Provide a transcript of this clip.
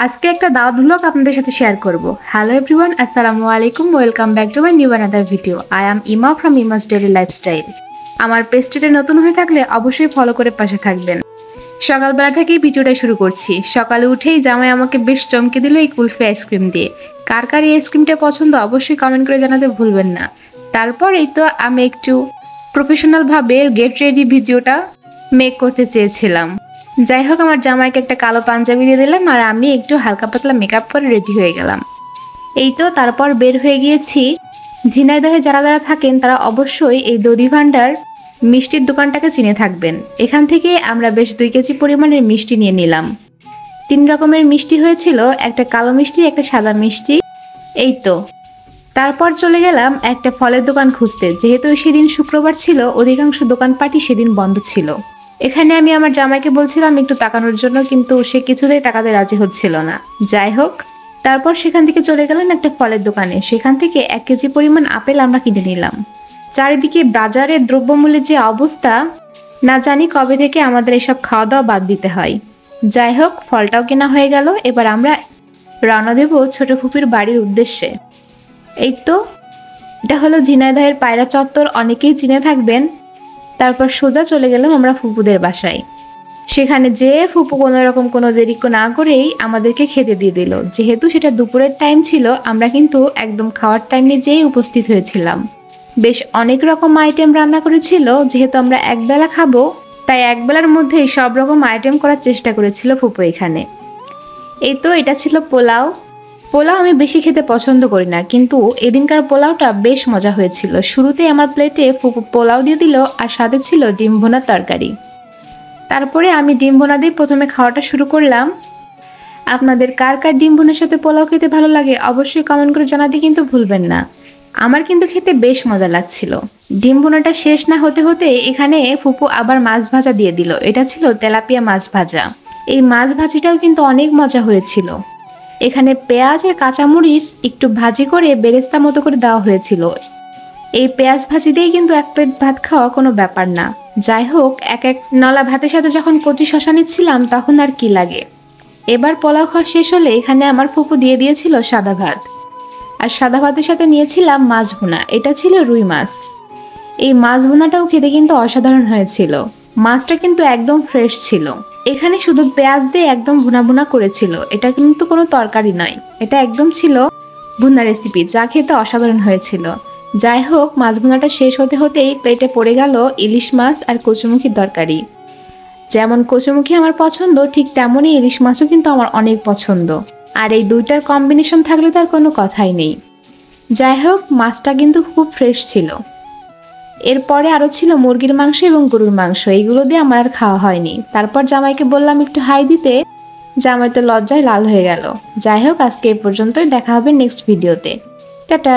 আজকে একটা দাওয়াত ব্লগ আপনাদের সাথে শেয়ার করব। হ্যালো এভরিওয়ান, আসসালামু আলাইকুম, welcome back to my new another video. I am ইমা ফ্রম ইমাস ডেইলি লাইফস্টাইল। আমার পেজটিতে নতুন হয়ে থাকলে অবশ্যই ফলো করে পাশে থাকবেন। সকালবেলা থেকেই ভিডিওটা শুরু করছি। সকালে উঠেই জামাই আমাকে বেশ চমকে দিল এই কুলফি আইসক্রিম দিয়ে। কার কার এই আইসক্রিমটা পছন্দ অবশ্যই কমেন্ট করে জানাতে ভুলবেন না। তারপর এই তো আমি একটু প্রফেশনালভাবে গেট রেডি ভিডিওটা মেক করতে চেয়েছিলাম। যাই হোক, আমার জামাইকে একটা কালো পাঞ্জাবি দিয়ে দিলাম আর আমি একটু হালকা পাতলা মেকআপ করে রেডি হয়ে গেলাম। এই তো তারপর বের হয়ে গিয়েছি। ঝিনাইদহে যারা যারা থাকেন তারা অবশ্যই এই দধি ভান্ডার মিষ্টির দোকানটাকে চিনে থাকবেন। এখান থেকে আমরা বেশ 2 কেজি পরিমাণের মিষ্টি নিয়ে নিলাম। 3 রকমের মিষ্টি হয়েছিল, একটা কালো মিষ্টি, একটা সাদা মিষ্টি। এই তো তারপর চলে গেলাম একটা ফলের দোকান খুঁজতে, যেহেতু সেদিন শুক্রবার ছিল, অধিকাংশ দোকানপাটই সেদিন বন্ধ ছিল। এখানে আমি আমার জামাইকে বলছিলাম একটু তাকানোর জন্য, কিন্তু সে কিছুতেই তাকাতে রাজি হচ্ছিল না। যাই হোক, তারপর সেখান থেকে চলে গেলাম একটা ফলের দোকানে। সেখান থেকে 1 কেজি পরিমাণ আপেল আমরা কিনে নিলাম। চারিদিকে বাজারের দ্রব্যমূল্যের যে অবস্থা, না জানি কবে থেকে আমাদের এসব খাওয়া দাওয়া বাদ দিতে হয়। যাই হোক, ফলটাও কেনা হয়ে গেল। এবার আমরা রওনা দেব ছোট ফুপির বাড়ির উদ্দেশ্যে। এই তো এটা হলো ঝিনাইদহের পায়রা চত্বর, অনেকেই চিনে থাকবেন। তারপর সোজা চলে গেলাম আমরা ফুপুদের বাসায়। সেখানে যেয়ে ফুপু কোনোরকম কোনো দেরি না করেই আমাদেরকে খেতে দিয়ে দিল। যেহেতু সেটা দুপুরের টাইম ছিল, আমরা কিন্তু একদম খাওয়ার টাইমে যেয়ে উপস্থিত হয়েছিলাম। বেশ অনেক রকম আইটেম রান্না করেছিল। যেহেতু আমরা একবেলা খাবো, তাই একবেলার মধ্যেই সব রকম আইটেম করার চেষ্টা করেছিল ফুপু এখানে। এই তো এটা ছিল পোলাও। পোলাও আমি বেশি খেতে পছন্দ করি না, কিন্তু এদিনকার পোলাওটা বেশ মজা হয়েছিল। শুরুতেই আমার প্লেটে ফুপু পোলাও দিয়ে দিল আর সাথে ছিল ডিম ভুনার তরকারি। তারপরে আমি ডিম ভুনা দিয়ে প্রথমে খাওয়াটা শুরু করলাম। আপনাদের কার কার ডিম ভুনার সাথে পোলাও খেতে ভালো লাগে অবশ্যই কমেন্ট করে জানাতে কিন্তু ভুলবেন না। আমার কিন্তু খেতে বেশ মজা লাগছিল। ডিম ভুনাটা শেষ না হতে হতে এখানে ফুপু আবার মাছ ভাজা দিয়ে দিল। এটা ছিল তেলাপিয়া মাছ ভাজা। এই মাছ ভাজিটাও কিন্তু অনেক মজা হয়েছিল। এখানে পেঁয়াজ আর কাঁচামরিচ একটু ভাজি করে বেরেস্তা মতো করে দেওয়া হয়েছিল। এই পেঁয়াজ ভাজি দিয়ে কিন্তু 1 প্লেট ভাত খাওয়া কোনো ব্যাপার না। যাই হোক, এক নলা ভাতের সাথে যখন কচি শশা নিচ্ছিলাম তখন আর কি লাগে। এবার পোলাও খাওয়া শেষ হলে এখানে আমার ফুপু দিয়ে দিয়েছিল সাদা ভাত। আর সাদা ভাতের সাথে নিয়েছিলাম মাছ ভুনা। এটা ছিল রুই মাছ। এই মাছ ভুনাটাও খেতে কিন্তু অসাধারণ হয়েছিল। মাছটা কিন্তু একদম ফ্রেশ ছিল। এখানে শুধু পেঁয়াজ দিয়ে একদম ভুনা ভুনা করেছিল। এটা কিন্তু কোনো তরকারি নয়, এটা একদম ছিল ভুনা রেসিপি, যা খেতে অসাধারণ হয়েছিল। যাই হোক, মাছ ভুনাটা শেষ হতে হতেই প্লেটে পড়ে গেল ইলিশ মাছ আর কচুমুখির তরকারি। যেমন কচুমুখি আমার পছন্দ, ঠিক তেমনই ইলিশ মাছও কিন্তু আমার অনেক পছন্দ। আর এই দুইটার কম্বিনেশন থাকলে তো আর কোনো কথাই নেই। যাই হোক, মাছটা কিন্তু খুব ফ্রেশ ছিল। এরপরে আরও ছিল মুরগির মাংস এবং গরুর মাংস। এইগুলো দিয়ে আমার আর খাওয়া হয়নি। তারপর জামাইকে বললাম একটু হাই দিতে, জামাই তো লজ্জায় লাল হয়ে গেল। যাই হোক, আজকে এই পর্যন্তই। দেখা হবে নেক্সট ভিডিওতে। টাটা।